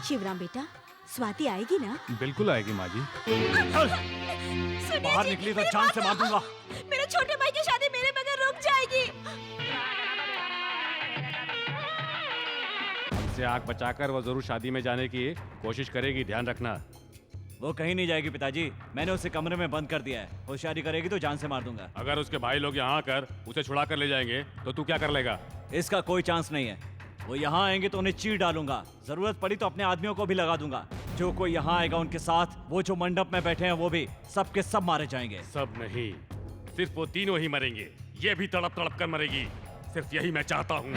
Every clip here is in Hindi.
शिवराम बेटा, स्वाति आएगी ना? बिल्कुल आएगी माँ जी। बाहर निकली तो जान से मार दूंगा। मेरे छोटे भाई की शादी मेरे बगैर रुक जाएगी। हमसे आंख बचाकर वो जरूर शादी में जाने की कोशिश करेगी, ध्यान रखना। वो कहीं नहीं जाएगी पिताजी, मैंने उसे कमरे में बंद कर दिया है। होशियारी करेगी तो जान से मार दूंगा। अगर उसके भाई लोग यहाँ आकर उसे छुड़ा कर ले जाएंगे तो तू क्या कर लेगा? इसका कोई चांस नहीं है। वो यहाँ आएंगे तो उन्हें चीर डालूंगा, जरूरत पड़ी तो अपने आदमियों को भी लगा दूंगा। जो कोई यहाँ आएगा उनके साथ, वो जो मंडप में बैठे हैं वो भी सब के सब मारे जाएंगे। सब नहीं, सिर्फ वो तीनों ही मरेंगे। ये भी तड़प तड़प कर मरेगी, सिर्फ यही मैं चाहता हूँ।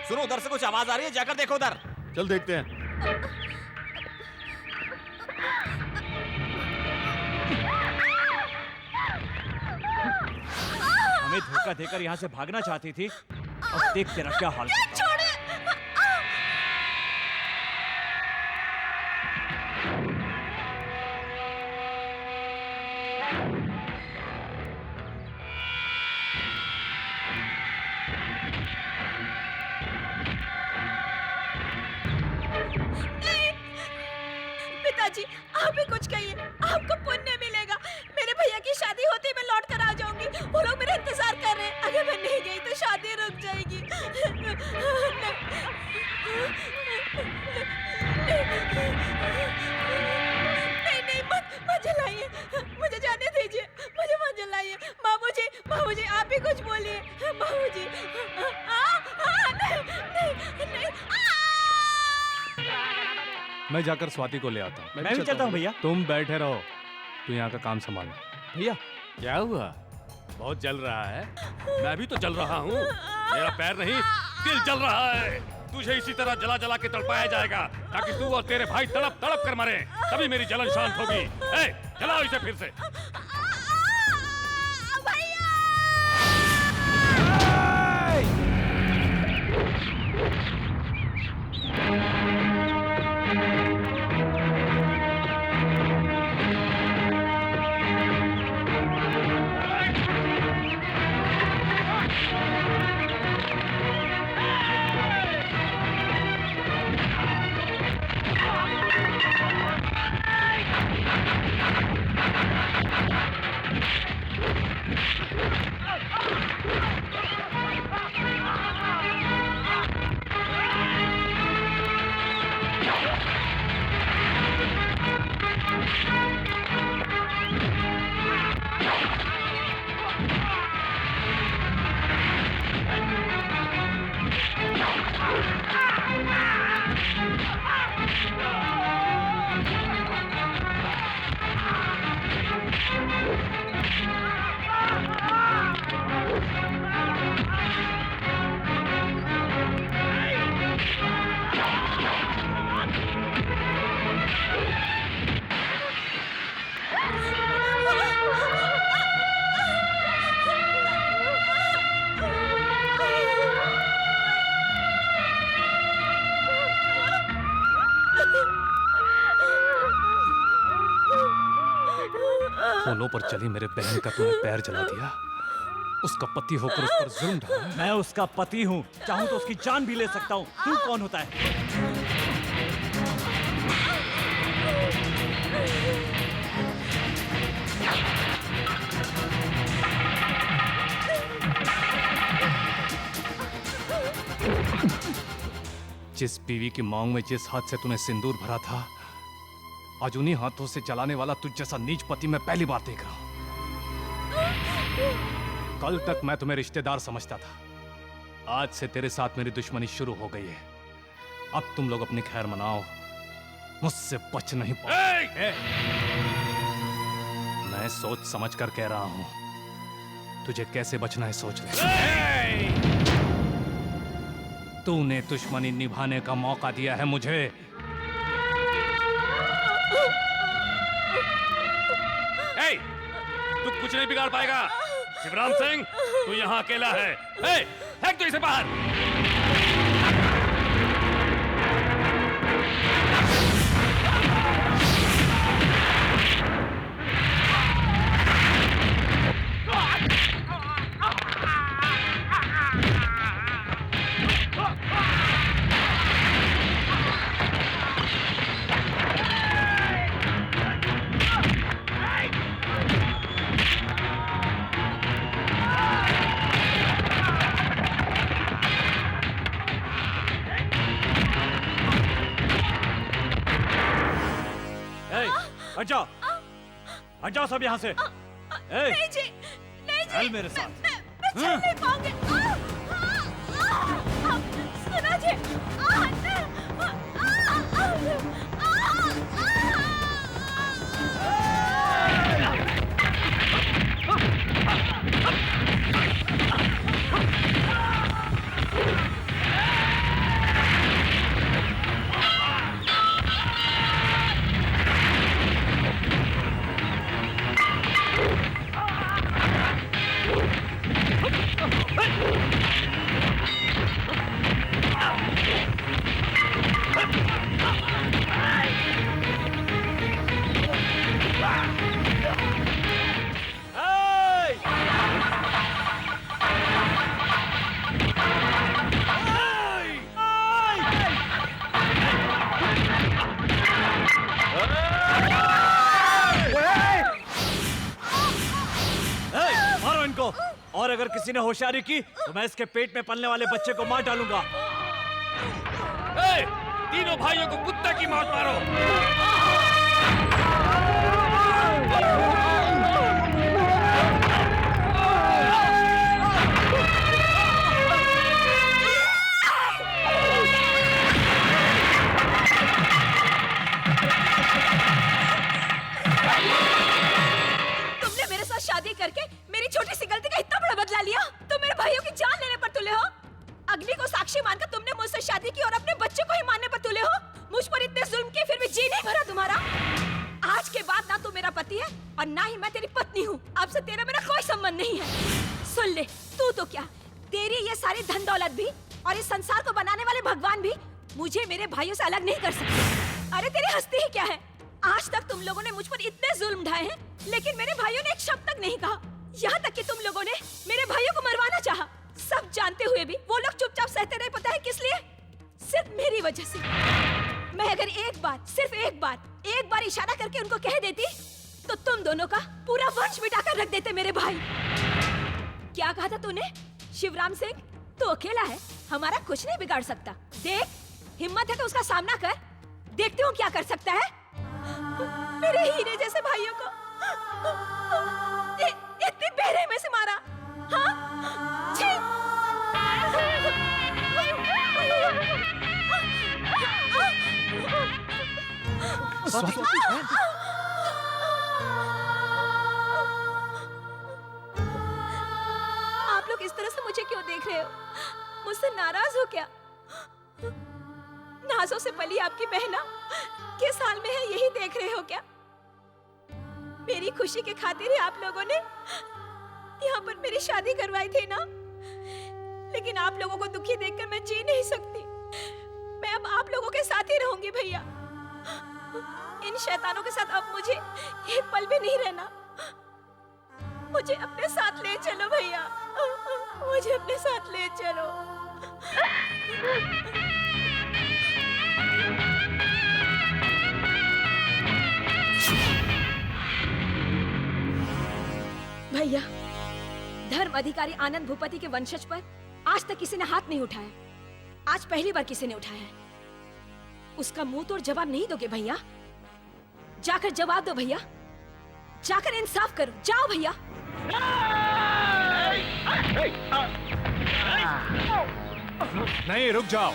सुनो, उधर से कुछ आवाज आ रही है, जाकर देखो उधर। चल देखते हैं। हमें धोखा देकर यहाँ से भागना चाहती थी, अब देख तेरा क्या हाल करता हूं। पिताजी, आप ही कुछ कहिए, आपको पुण्य मिलेगा। मेरे भैया की शादी होती मैं लौट कर आ जाऊंगी। वो लोग मेरा इंतजार कर रहे हैं। अगर मैं नहीं गई तो शादी रुक जाएगी। नहीं नहीं, मत जलाइए, मुझे जाने दीजिए, मुझे मत जलाइए। बाबूजी, बाबूजी, आप ही कुछ बोलिए। बाबूजी, नहीं नहीं। मैं जाकर स्वाति को ले आता हूँ। मैं भी चलता हूँ भैया। तुम बैठे रहो, तू यहाँ का काम संभाल। भैया क्या हुआ? बहुत जल रहा है? मैं भी तो जल रहा हूँ। मेरा पैर नहीं, दिल जल रहा है। तुझे इसी तरह जला जला के तड़पाया जाएगा ताकि तू और तेरे भाई तड़प तड़प कर मरे, तभी मेरी जलन शांत होगी। ए, जलाओ इसे फिर से। फूलों पर चली मेरे बहन का तूने पैर जला दिया। उसका पति होकर उस पर जुल्म ढाया। मैं उसका पति हूँ, चाहूँ तो उसकी जान भी ले सकता हूँ। तू कौन होता है? जिस बीवी की मांग में जिस हाथ से तूने सिंदूर भरा था, आज उन्हीं हाथों से जलाने वाला तुझ जैसा नीच पति मैं पहली बार देख रहा हूं। कल तक मैं तुम्हें रिश्तेदार समझता था, आज से तेरे साथ मेरी दुश्मनी शुरू हो गई है। अब तुम लोग अपनी खैर मनाओ, मुझसे बच नहीं पाओगे। मैं सोच समझ कर कह रहा हूं, तुझे कैसे बचना है सोच ले। तूने दुश्मनी निभाने का मौका दिया है मुझे। तू कुछ नहीं बिगाड़ पाएगा। शिवराम सिंह, तू यहाँ अकेला है। फेंक दो इसे बाहर। हट जाओ, हट जाओ सब यहाँ से। नहीं जी, नहीं जी। चल मेरे साथ। मैं चल नहीं पाऊंगी। सुनो जी। मारो इनको, और अगर किसी ने होशियारी की तो मैं इसके पेट में पलने वाले बच्चे को मार डालूंगा। तीनों भाइयों को कुत्ते की मौत मारो। तुमने मेरे साथ शादी करके मेरी छोटी सी गलती का इतना बड़ा बदला लिया। तुम मेरे भाइयों की जान लेने पर तुले हो। अग्नि को साक्षी मानकर तुमने मुझसे शादी की और अपने बच्चे को ही मारने पर तुले हो। मुझ पर इतने जुल्म किए फिर भी जी नहीं भरा तुम्हारा। आज के बाद ना तू मेरा पति है और ना ही मैं तेरी पत्नी हूँ। अब से तेरा मेरा कोई संबंध नहीं है। सुन ले, तू तो क्या, तेरी ये सारी धन दौलत भी और इस संसार को बनाने वाले भगवान भी मुझे मेरे भाइयों से अलग नहीं कर सकते। अरे तेरी हस्ती ही क्या है? आज तक तुम लोगों ने मुझ पर इतने जुल्म ढाए हैं, लेकिन मेरे भाइयों ने एक शब्द तक नहीं कहा। यहाँ तक कि तुम लोगों ने मेरे भाइयों को मरवाना चाहा। सब जानते हुए भी वो लोग चुपचाप सहते रहे। पता है किस लिए? सिर्फ मेरी वजह से। मैं अगर एक बार, सिर्फ एक बार इशारा करके उनको कह देती तो तुम दोनों का पूरा वंश मिटाकर रख देते मेरे भाई। क्या कहा था तूने? शिवराम सिंह, तू अकेला है, हमारा कुछ नहीं बिगाड़ सकता। देख, हिम्मत है तो उसका सामना कर, देखते हो क्या कर सकता है। मेरे हीरे जैसे भाइयों को इतनी बेरहमी से मारा। हाँ? छी! आप लोग इस तरह से मुझे क्यों देख रहे हो? मुझसे नाराज हो क्या? नाजों से पली आपकी बहना किस हाल में है यही देख रहे हो क्या? मेरी खुशी के खातिर ही आप लोगों ने यहाँ पर मेरी शादी करवाई थी ना? लेकिन आप लोगों को दुखी देखकर मैं जी नहीं सकती। मैं अब आप लोगों के साथ ही रहूंगी भैया। इन शैतानों के साथ अब मुझे एक पल भी नहीं रहना। मुझे अपने साथ ले चलो भैया, मुझे अपने साथ ले चलो। भैया, धर्म अधिकारी आनंद भूपति के वंशज पर आज तक किसी ने हाथ नहीं उठाया। आज पहली बार किसी ने उठाया है। उसका मुंह तोड़ जवाब नहीं दोगे भैया? जाकर जवाब दो भैया, जाकर इंसाफ करो। जाओ भैया। नहीं, रुक जाओ।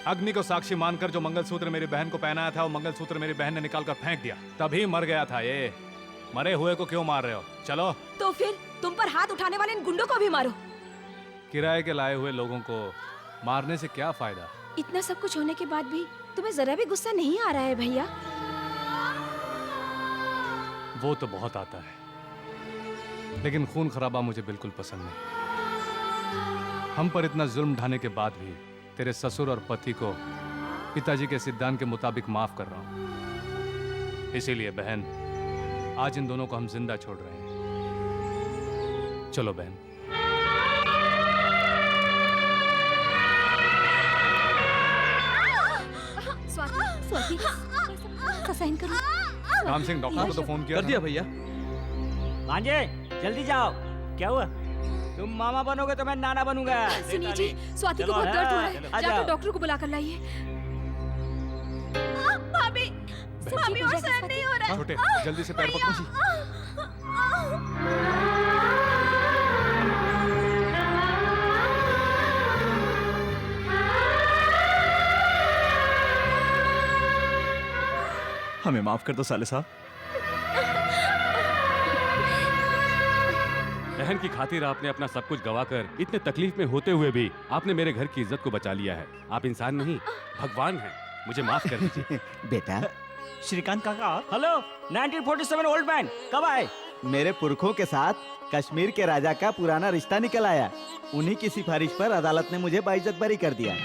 अग्नि को साक्षी मानकर जो मंगलसूत्र मेरी बहन को पहनाया था वो मंगलसूत्र मेरी बहन ने निकालकर फेंक दिया, तभी मर गया था ये। मरे हुए को क्यों मार रहे हो? चलो। तो फिर तुम पर हाथ उठाने वाले इन गुंडों को भी मारो। किराए के लाए हुए लोगों को मारने से क्या फायदा? इतना सब कुछ होने के बाद भी तुम्हें जरा भी गुस्सा नहीं आ रहा है भैया? वो तो बहुत आता है, लेकिन खून खराबा मुझे बिल्कुल पसंद नहीं। हम पर इतना जुल्म ढाने के बाद भी तेरे ससुर और पति को पिताजी के सिद्धांत के मुताबिक माफ कर रहा हूं। इसीलिए बहन, आज इन दोनों को हम जिंदा छोड़ रहे हैं। चलो बहन। स्वाति, सहन करो। राम सिंह, डॉक्टर को तो फोन किया कर दिया भैया। भांजे, जल्दी जाओ। क्या हुआ? तुम मामा बनोगे तो मैं नाना बनूंगा। सुनिए जी, स्वाति को बहुत दर्द हो रहा है। जाकर डॉक्टर को बुलाकर लाइए। भाभी, अभी और सहन नहीं हो रहा है। छोटे जल्दी से पैर पकड़ो। हमें माफ कर दो साले साहब। बहन की खातिर आपने अपना सब कुछ गवाकर इतने तकलीफ में होते हुए भी आपने मेरे घर की इज्जत को बचा लिया है। आप इंसान नहीं भगवान हैं। मुझे माफ कर दीजिए। बेटा, श्रीकांत काका आप? हेलो 1947 ओल्ड मैन, कब आए? मेरे पुरखों के साथ कश्मीर के राजा का पुराना रिश्ता निकल आया। उन्हीं की सिफारिश पर अदालत ने मुझे बाइज्जत बरी कर दिया।